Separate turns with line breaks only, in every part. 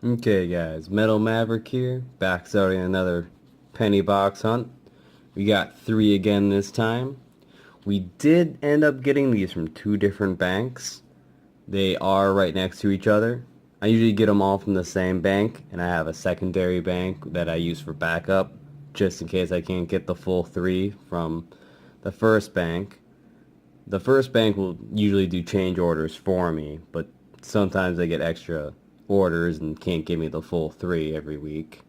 Okay guys, Metal Maverick here, back starting another penny box hunt. We got 3 again this time. We did end up getting these from 2 different banks. They are right next to each other. I usually get them all from the same bank, and I have a secondary bank that I use for backup, just in case I can't get the full 3 from the first bank. The first bank will usually do change orders for me, but sometimes I get extra orders and can't give me the full 3 every week.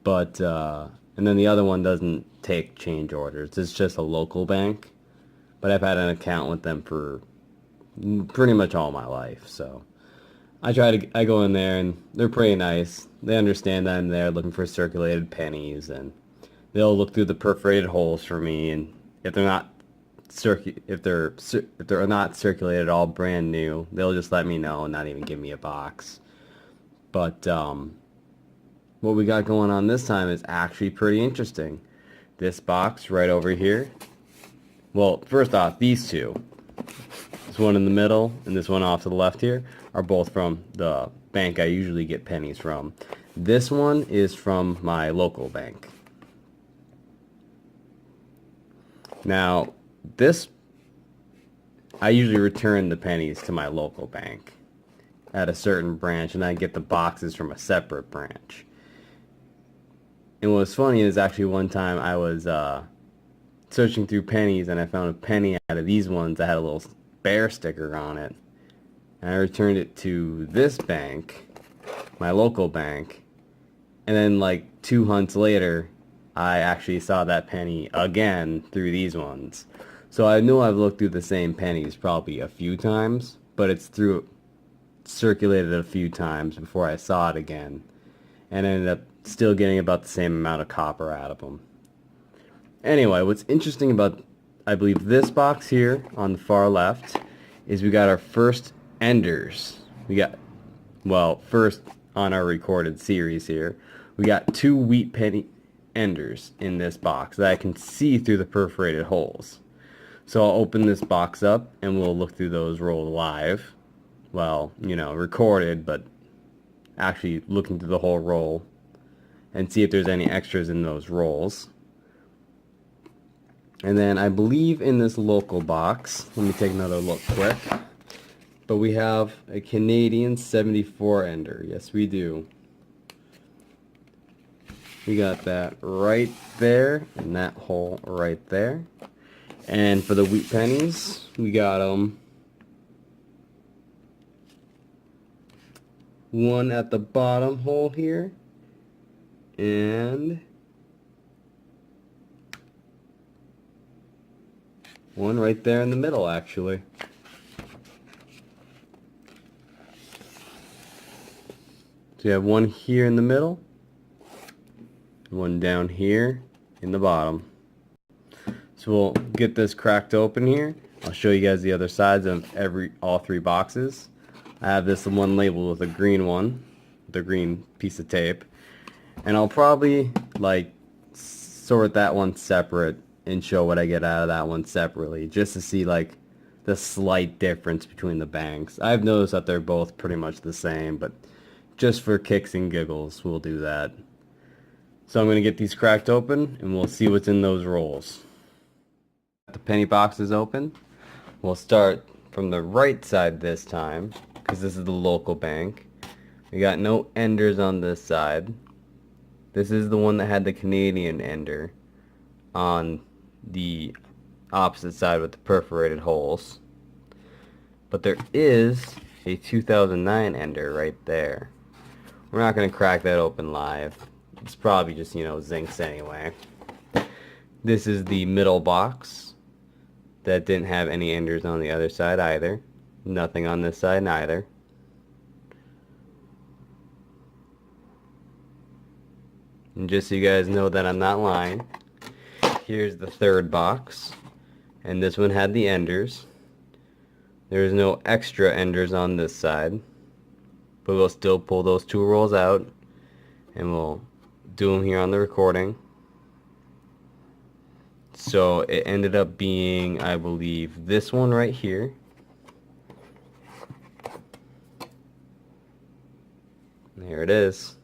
But and then the other one doesn't take change orders. It's just a local bank. But I've had an account with them for pretty much all my life, so I go in there and they're pretty nice. They understand that I'm there looking for circulated pennies, and they'll look through the perforated holes for me, and if they're not if they're not circulated all brand new, they'll just let me know and not even give me a box. But what we got going on this time is actually pretty interesting. This box right over here. Well, first off, these two, this one in the middle and this one off to the left here, are both from the bank I usually get pennies from. This one is from my local bank. Now, I usually return the pennies to my local bank at a certain branch, and I get the boxes from a separate branch. And what's funny is actually one time I was searching through pennies, and I found a penny out of these ones that had a little bear sticker on it. And I returned it to this bank, my local bank, and then like 2 hunts later, I actually saw that penny again through these ones. So I know I've looked through the same pennies probably a few times, but it's circulated a few times before I saw it again, and ended up still getting about the same amount of copper out of them. Anyway, what's interesting about, I believe, this box here on the far left is we got our first enders. Well, first on our recorded series here, we got 2 wheat penny enders in this box that I can see through the perforated holes. So I'll open this box up and we'll look through those rolled live. Well, recorded, but actually looking through the whole roll and see if there's any extras in those rolls. And then I believe in this local box, let me take another look quick, but we have a Canadian 74 ender. Yes, we do. We got that right there, in that hole right there. And for the wheat pennies, we got them one at the bottom hole here, and one right there in the middle, actually. So you have one here in the middle, one down here in the bottom. So we'll get this cracked open here. I'll show you guys the other sides of all 3 boxes. I have this one labeled with a green one, the green piece of tape, and I'll probably like sort that one separate and show what I get out of that one separately, just to see like the slight difference between the banks. I've noticed that they're both pretty much the same, but just for kicks and giggles, we'll do that. So I'm going to get these cracked open, and we'll see what's in those rolls. The penny box is open. We'll start from the right side this time, because this is the local bank. We got no enders on this side. This is the one that had the Canadian ender on the opposite side with the perforated holes. But there is a 2009 ender right there. We're not going to crack that open live. It's probably just, zincs anyway. This is the middle box that didn't have any enders on the other side either. Nothing on this side neither. And just so you guys know that I'm not lying, here's the third box, and this one had the enders. There's no extra enders on this side, but we'll still pull those 2 rolls out, and we'll do them here on the recording. So it ended up being, I believe, this one right here, There it is.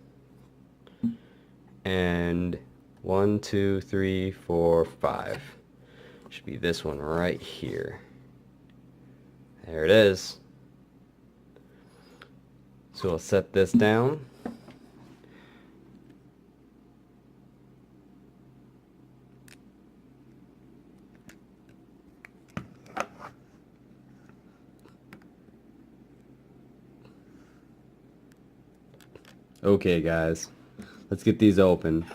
And 1, 2, 3, 4, 5. Should be this one right here. There it is. So we'll set this down. Okay guys, let's get these open.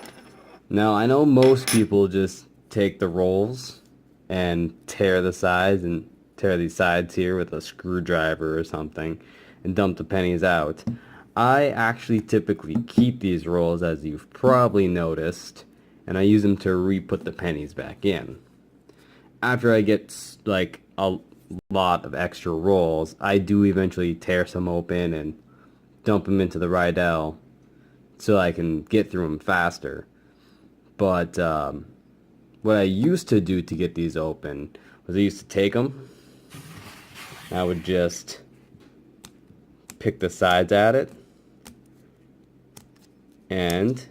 Now I know most people just take the rolls and tear the sides and tear these sides here with a screwdriver or something and dump the pennies out. I actually typically keep these rolls, as you've probably noticed, and I use them to re-put the pennies back in. After I get like a lot of extra rolls, I do eventually tear some open and dump them into the Rydell so I can get through them faster. But what I used to do to get these open was I used to take them. I would just pick the sides at it, and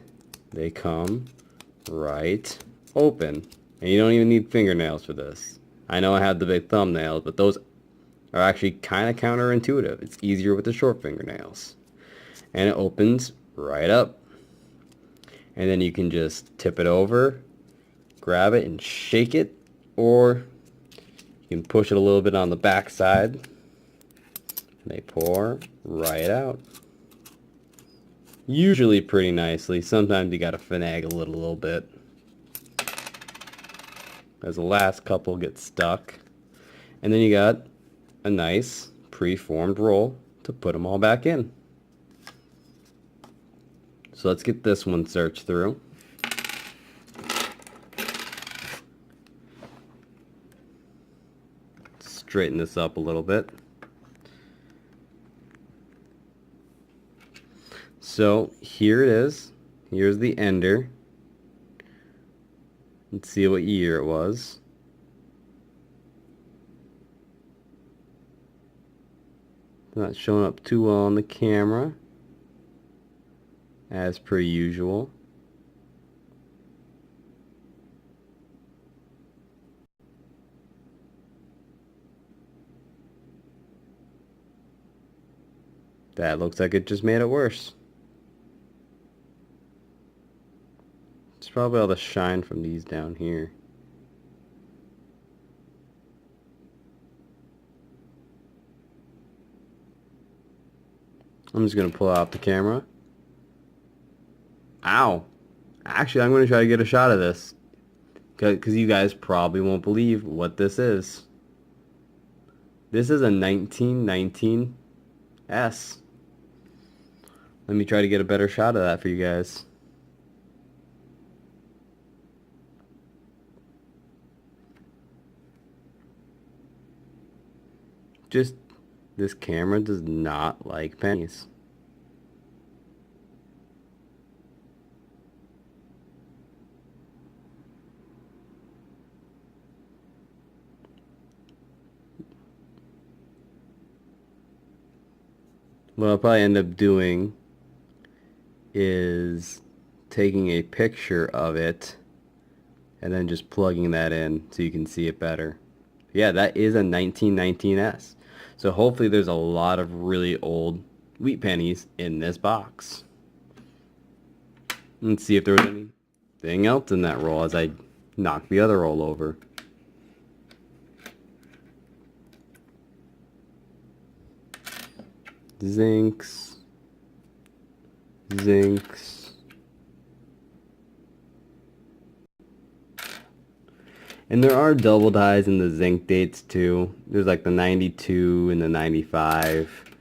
they come right open. And you don't even need fingernails for this. I know I have the big thumbnails, but those are actually kind of counterintuitive. It's easier with the short fingernails. And it opens right up. And then you can just tip it over, grab it and shake it, or you can push it a little bit on the back side and they pour right out. Usually pretty nicely. Sometimes you gotta finagle it a little bit, as the last couple get stuck. And then you got a nice pre-formed roll to put them all back in. So let's get this one searched through. Straighten this up a little bit. So here it is. Here's the ender. Let's see what year it was. Not showing up too well on the camera, as per usual. That looks like it just made it worse. It's probably all the shine from these down here. I'm just going to pull out the camera. Ow! Actually, I'm going to try to get a shot of this, because you guys probably won't believe what this is. This is a 1919 S. Let me try to get a better shot of that for you guys. Just, this camera does not like pennies. What I'll probably end up doing is taking a picture of it and then just plugging that in so you can see it better. Yeah, that is a 1919S. So hopefully there's a lot of really old wheat pennies in this box. Let's see if there was anything else in that roll as I knock the other roll over. Zincs. And there are double dies in the zinc dates too. There's like the 92 and the 95.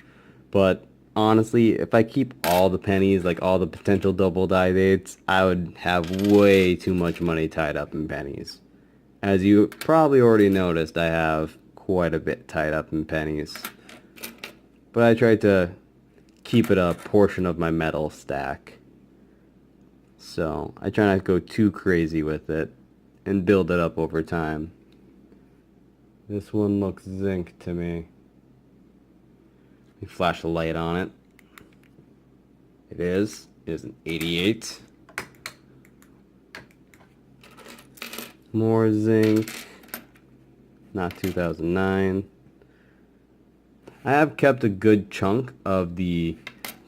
But honestly, if I keep all the pennies, like all the potential double die dates, I would have way too much money tied up in pennies. As you probably already noticed, I have quite a bit tied up in pennies. But I tried to keep it a portion of my metal stack. So I try not to go too crazy with it and build it up over time. This one looks zinc to me. Let me flash a light on it. It is. It is an 88. More zinc. Not 2009. I have kept a good chunk of the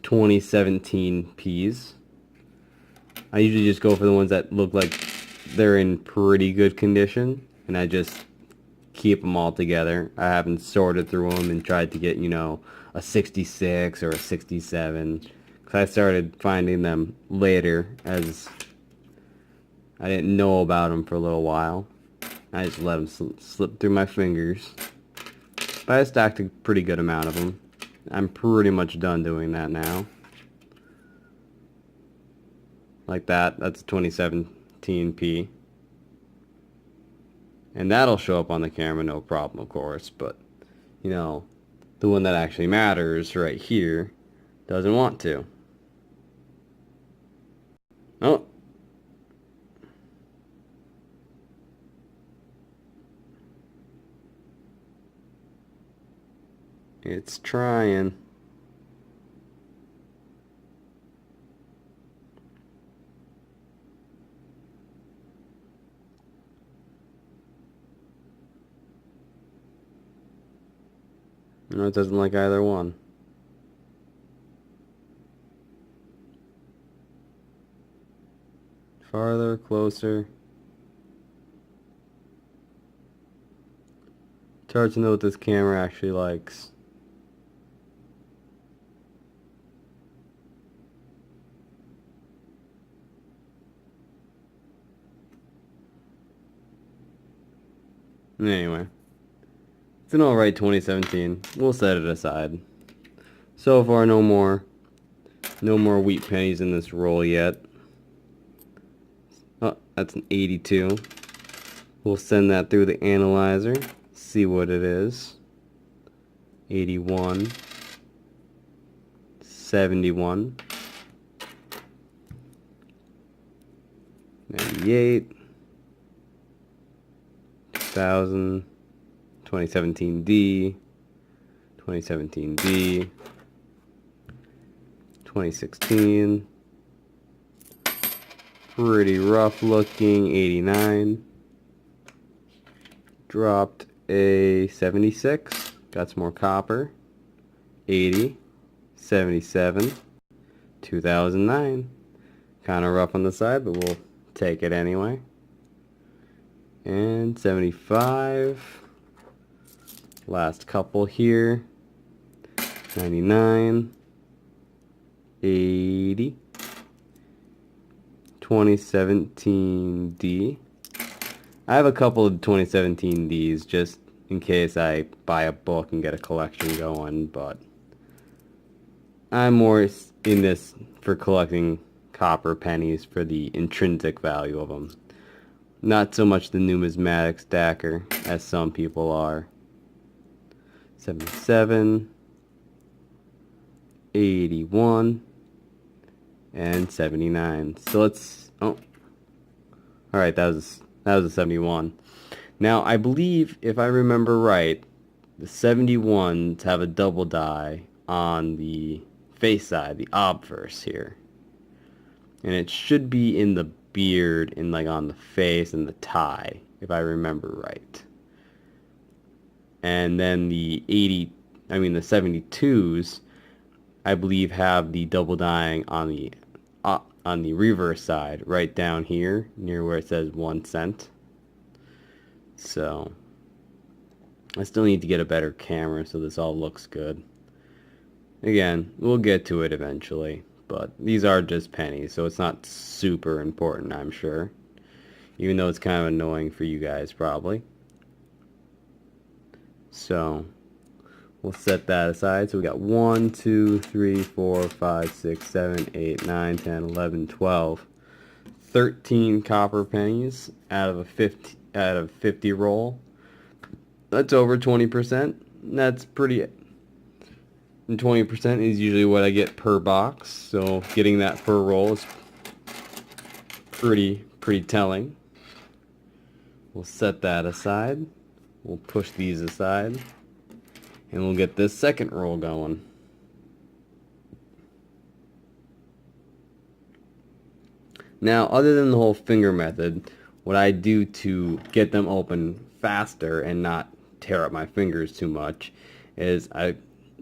2017 Ps. I usually just go for the ones that look like they're in pretty good condition, and I just keep them all together. I haven't sorted through them and tried to get, you know, a 66 or a 67, because I started finding them later as I didn't know about them for a little while. I just let them slip through my fingers. But I stacked a pretty good amount of them. I'm pretty much done doing that now. Like that. That's a 2017 P. And that'll show up on the camera, no problem, of course. But, you know, the one that actually matters right here doesn't want to. Oh. It's trying. No, it doesn't like either one. Farther, closer. It's hard to know what this camera actually likes. Anyway, it's an alright 2017. We'll set it aside. So far, no more wheat pennies in this roll yet. Oh, that's an 82. We'll send that through the analyzer, see what it is. 81, 71, 98, 2000, 2017D, 2017B, 2016, pretty rough looking, 89, dropped a 76, got some more copper, 80, 77, 2009, kind of rough on the side, but we'll take it anyway, and 75, last couple here, 99, 80, 2017D. I have a couple of 2017Ds just in case I buy a book and get a collection going, but I'm more in this for collecting copper pennies for the intrinsic value of them. Not so much the numismatic stacker as some people are. 77, 81, and 79. So let's, oh, alright, that was a 71. Now, I believe, if I remember right, the 71s have a double die on the face side, the obverse here. And it should be in the beard and like on the face and the tie, if I remember right. And then the 72s, I believe, have the double dyeing on the reverse side, right down here near where it says 1 cent. So I still need to get a better camera so this all looks good. Again, we'll get to it eventually, but these are just pennies, so it's not super important, I'm sure, even though it's kind of annoying for you guys probably. So we'll set that aside. So we got 1, 2, 3, 4, 5, 6, 7, 8, 9, 10, 11, 12, 13 copper pennies out of 50 roll. That's over 20%. That's pretty. And 20% is usually what I get per box. So getting that per roll is pretty telling. We'll set that aside. We'll push these aside. And we'll get this second roll going. Now, other than the whole finger method, what I do to get them open faster and not tear up my fingers too much is I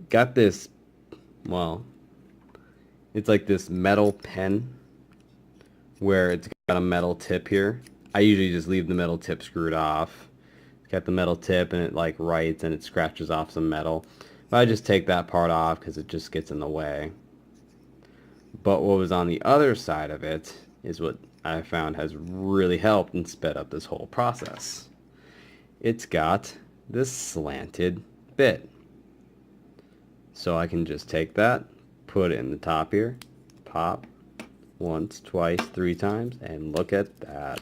got this, well, it's like this metal pen where it's got a metal tip here. I usually just leave the metal tip screwed off. It's got the metal tip and it like writes and it scratches off some metal. But I just take that part off because it just gets in the way. But what was on the other side of it is what I found has really helped and sped up this whole process. It's got this slanted bit. So I can just take that, put it in the top here, pop, once, twice, 3 times, and look at that.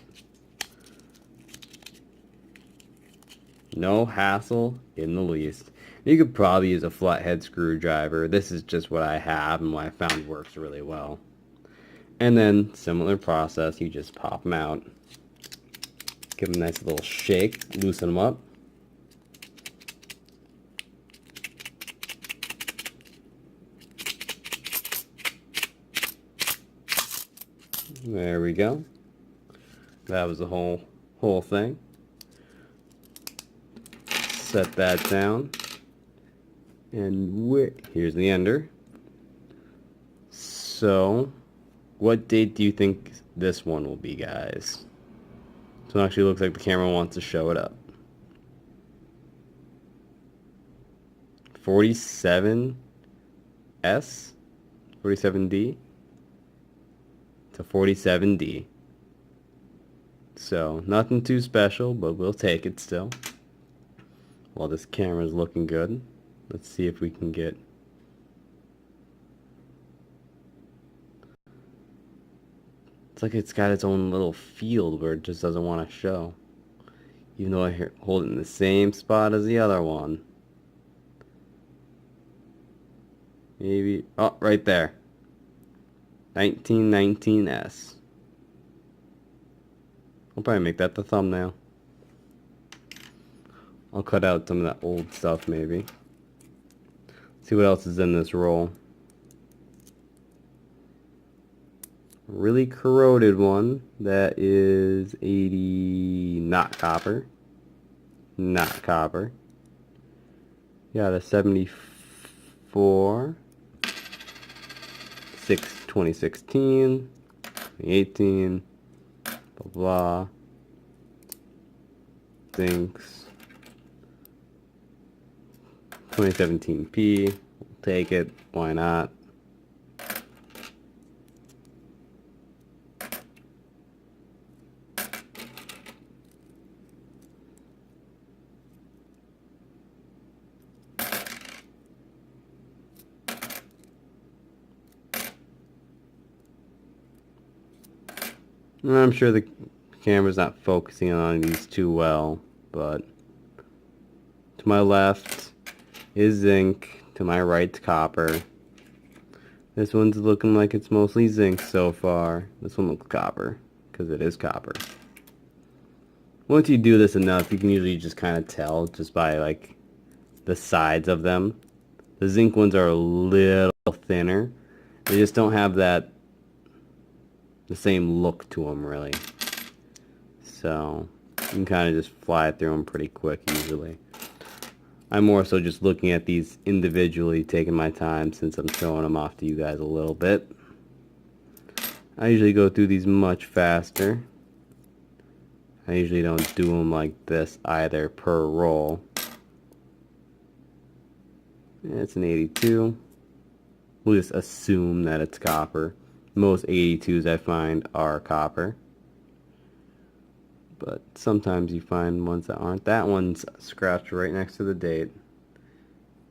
No hassle in the least. You could probably use a flathead screwdriver. This is just what I have and what I found works really well. And then, similar process, you just pop them out. Give them a nice little shake, loosen them up. There we go. That was the whole thing. Set that down. And here's the ender. So, what date do you think this one will be, guys? So it actually looks like the camera wants to show it up. 47S? 47D? To 47D. So, nothing too special, but we'll take it still. While this camera's looking good, let's see if we can get... It's like it's got its own little field where it just doesn't want to show. Even though I hold it in the same spot as the other one. Maybe... Oh, right there. 1919S. I'll probably make that the thumbnail. I'll cut out some of that old stuff maybe. See what else is in this roll. Really corroded one that is 80, not copper. Not copper. Got a 74. 2016, 2018, blah blah. Thinks 2017P. We'll take it. Why not? And I'm sure the camera's not focusing on these too well, but to my left is zinc, to my right's copper. This one's looking like it's mostly zinc so far. This one looks copper, because it is copper. Once you do this enough, you can usually just kind of tell just by like the sides of them. The zinc ones are a little thinner. They just don't have the same look to them really. So you can kind of just fly through them pretty quick usually. I'm more so just looking at these individually, taking my time since I'm showing them off to you guys a little bit. I usually go through these much faster. I usually don't do them like this either per roll. It's an 82. We'll just assume that it's copper. Most 82s I find are copper. But sometimes you find ones that aren't. That one's scratched right next to the date.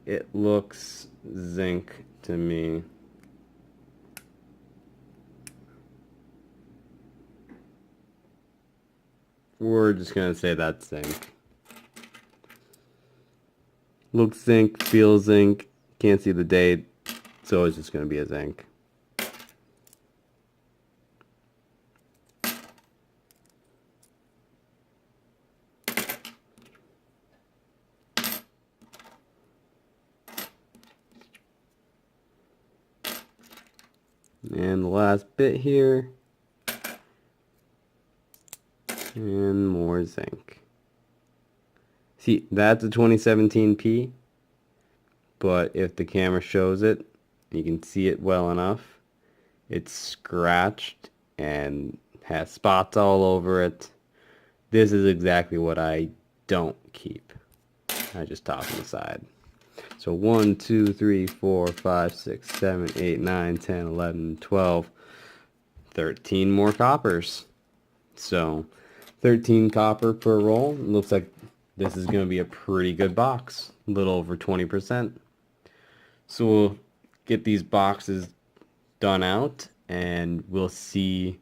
It looks zinc to me. We're just going to say that's zinc. Looks zinc, feels zinc, can't see the date, so it's just going to be a zinc. And the last bit here And more zinc. See, that's a 2017 P, but if the camera shows it, you can see it well enough. It's scratched and has spots all over it. This is exactly what I don't keep. I just toss them aside. So 1, 2, 3, 4, 5, 6, 7, 8, 9, 10, 11, 12, 13 more coppers. So 13 copper per roll. Looks like this is going to be a pretty good box. A little over 20%. So we'll get these boxes done out and we'll see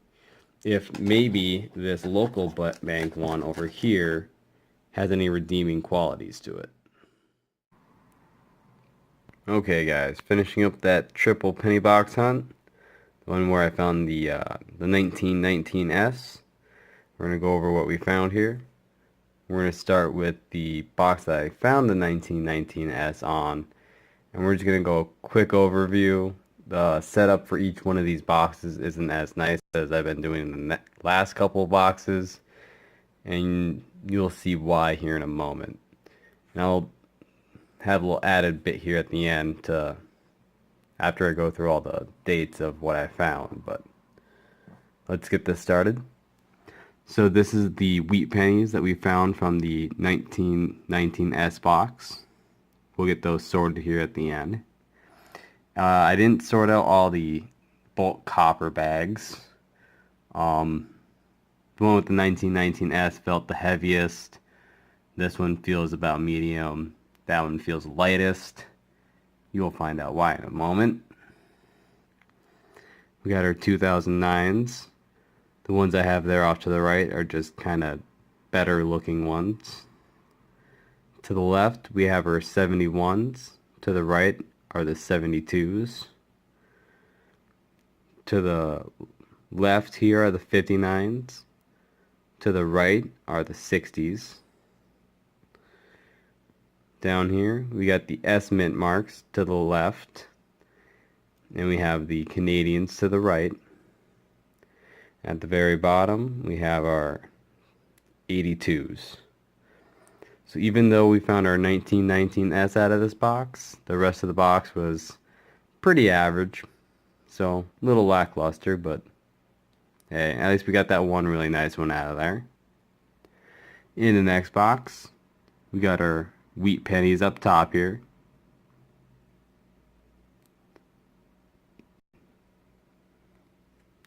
if maybe this local bank one over here has any redeeming qualities to it. Okay guys, finishing up that triple penny box hunt. The one where I found the 1919S. We're going to go over what we found here. We're going to start with the box that I found the 1919S on. And we're just going to go a quick overview. The setup for each one of these boxes isn't as nice as I've been doing in the last couple of boxes. And you'll see why here in a moment. And I'll have a little added bit here at the end to after I go through all the dates of what I found. But let's get this started. So this is the wheat pennies that we found from the 1919S box. We'll get those sorted here at the end. I didn't sort out all the bulk copper bags. The one with the 1919S felt the heaviest. This one feels about medium. That one feels lightest. You'll find out why in a moment. We got our 2009s. The ones I have there off to the right are just kind of better looking ones. To the left we have our 71s. To the right are the 72s. To the left here are the 59s. To the right are the 60s. Down here we got the S mint marks to the left, and we have the Canadians to the right. At the very bottom we have our 82s. So even though we found our 1919S out of this box, the rest of the box was pretty average. So a little lackluster, but hey, at least we got that one really nice one out of there. In the next box we got our wheat pennies up top here.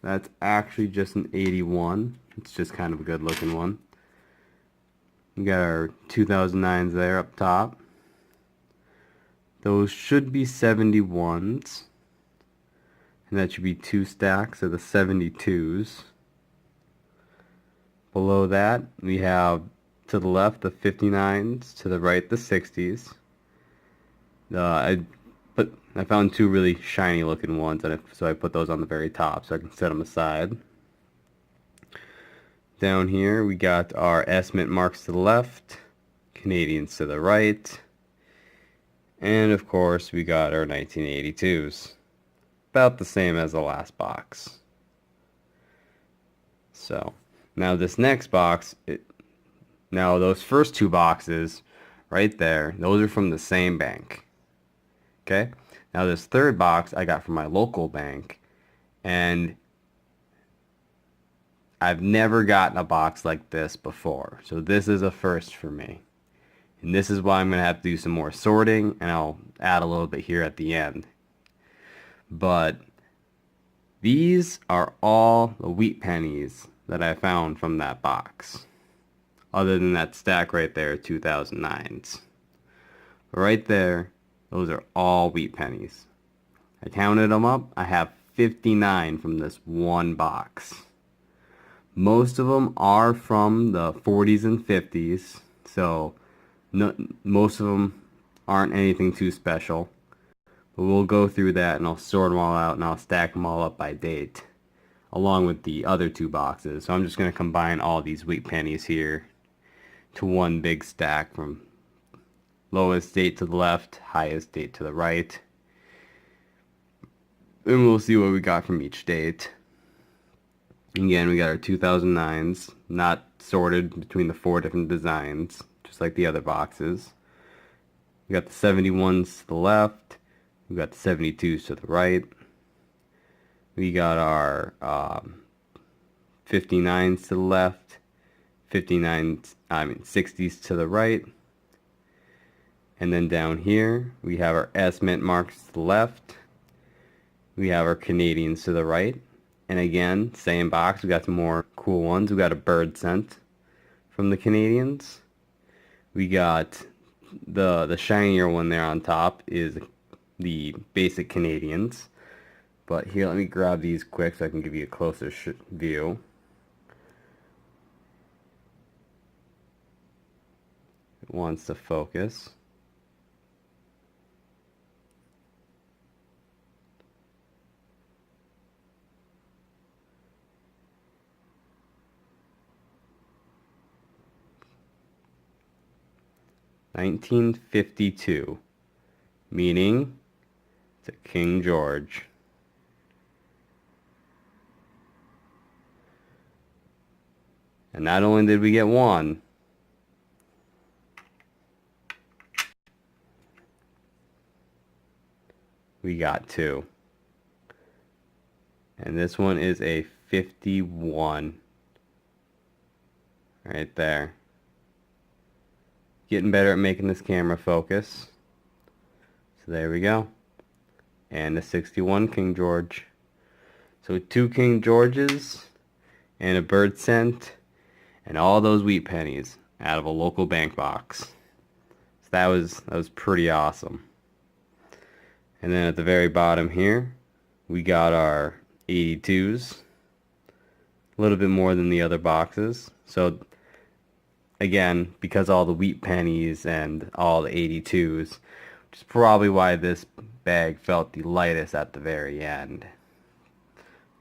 That's actually just an 81. It's just kind of a good looking one. We got our 2009s there up top. Those should be 71s. And that should be 2 stacks of the 72s. Below that we have to the left the 59s, to the right the 60s. I found 2 really shiny looking ones, so I put those on the very top so I can set them aside. Down here we got our S mint marks to the left, Canadians to the right, and of course we got our 1982s. About the same as the last box. So now this next box, now those first 2 boxes right there, those are from the same bank. Okay? Now this third box I got from my local bank, and I've never gotten a box like this before. So this is a first for me. And this is why I'm going to have to do some more sorting, and I'll add a little bit here at the end. But these are all the wheat pennies that I found from that box. Other than that stack right there, 2009s. Right there, those are all wheat pennies. I counted them up. I have 59 from this one box. Most of them are from the 40s and 50s, so most of them aren't anything too special. But we'll go through that and I'll sort them all out and I'll stack them all up by date, along with the other 2 boxes. So I'm just going to combine all these wheat pennies here to one big stack from lowest date to the left, highest date to the right. And we'll see what we got from each date. Again, we got our 2009s, not sorted between the 4 different designs, just like the other boxes. We got the 71s to the left. We got the 72s to the right. We got our 59s to the left, 60s to the right. And then down here, we have our S Mint marks to the left. We have our Canadians to the right. And again, same box, we got some more cool ones. We got a bird scent from the Canadians. We got the shinier one there on top is the basic Canadians. But here, let me grab these quick so I can give you a closer view. It wants to focus. $1952, meaning it's a King George. And not only did we get one, we got two. And this one is a 51. Right there. Getting better at making this camera focus. So there we go. And the 61 King George. So 2 King Georges and a bird scent and all those wheat pennies out of a local bank box. So that was pretty awesome. And then at the very bottom here, we got our 82s. A little bit more than the other boxes. So again, because all the wheat pennies and all the 82s, which is probably why this bag felt the lightest at the very end.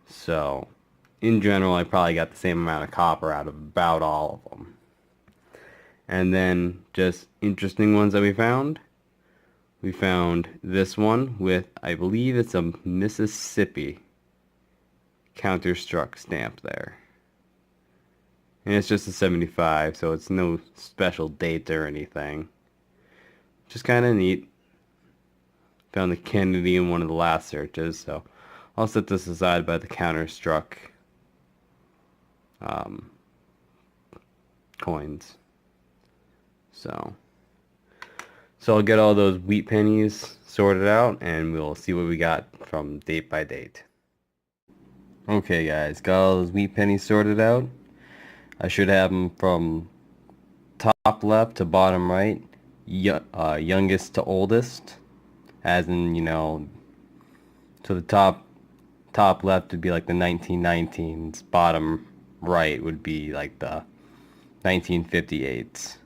So, in general, I probably got the same amount of copper out of about all of them. And then, just interesting ones that we found. We found this one with, I believe it's a Mississippi counterstruck stamp there. And it's just a 75, so it's no special date or anything. Just kind of neat. Found the Kennedy in one of the last searches, so I'll set this aside by the counterstruck coins. So I'll get all those wheat pennies sorted out, and we'll see what we got from date by date. Okay, guys, got all those wheat pennies sorted out. I should have them from top left to bottom right, youngest to oldest, as in, you know, so the top left would be like the 1919s, bottom right would be like the 1958s.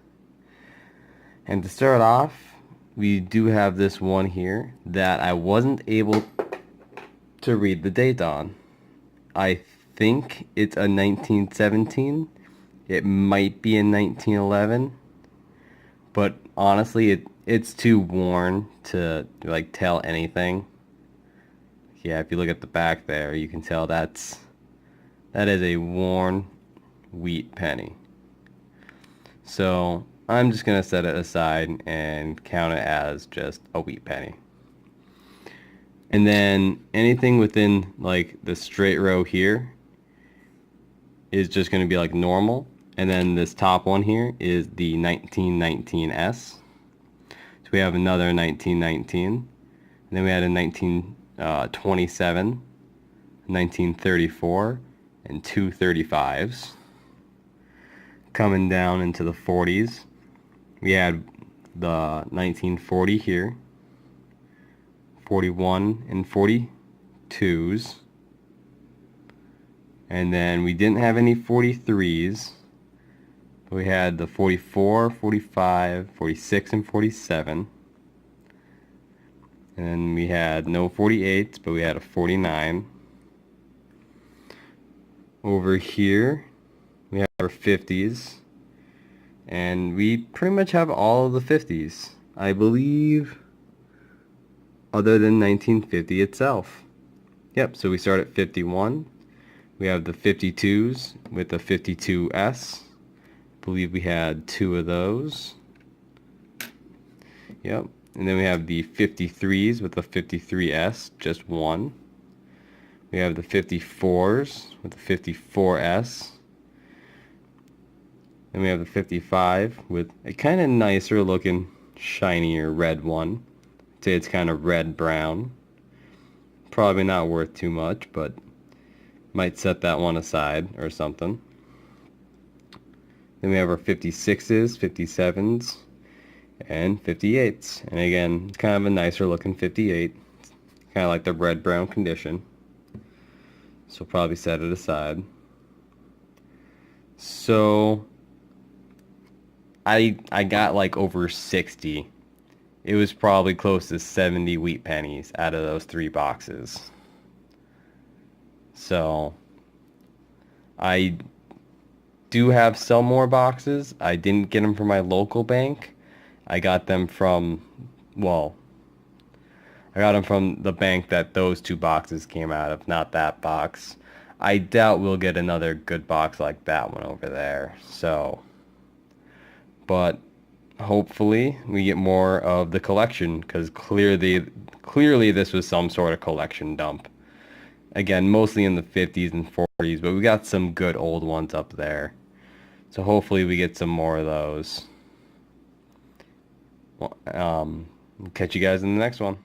And to start off, we do have this one here that I wasn't able to read the date on. I think it's a 1917. It might be in 1911, but honestly, it's too worn to like tell anything. Yeah, if you look at the back there, you can tell that is a worn wheat penny. So I'm just gonna set it aside and count it as just a wheat penny. And then anything within like the straight row here is just going to be like normal. And then this top one here is the 1919S. So we have another 1919. And then we had a 1927, 1934, and 235s. Coming down into the 40s, we had the 1940 here, 41 and 42s. And then we didn't have any 43s. We had the 44, 45, 46, and 47. And then we had no 48s, but we had a 49. Over here, we have our 50s. And we pretty much have all of the 50s, I believe, other than 1950 itself. Yep, so we start at 51, We have the 52s with the 52S. I believe we had 2 of those. Yep. And then we have the 53s with the 53S, just 1. We have the 54s with the 54S. Then we have the 55 with a kind of nicer looking, shinier red one. I'd say it's kind of red-brown. Probably not worth too much, but might set that one aside or something. Then we have our 56s, 57s, and 58s. And again, it's kind of a nicer looking 58. Kind of like the red-brown condition. So probably set it aside. So I got like over 60. It was probably close to 70 wheat pennies out of those 3 boxes. So I do have some more boxes. I didn't get them from my local bank. I got them from, well, I got them from the bank that those 2 boxes came out of, not that box. I doubt we'll get another good box like that one over there. So, but hopefully we get more of the collection, because clearly this was some sort of collection dump. Again, mostly in the 50s and 40s, but we got some good old ones up there. So hopefully we get some more of those. Well, catch you guys in the next one.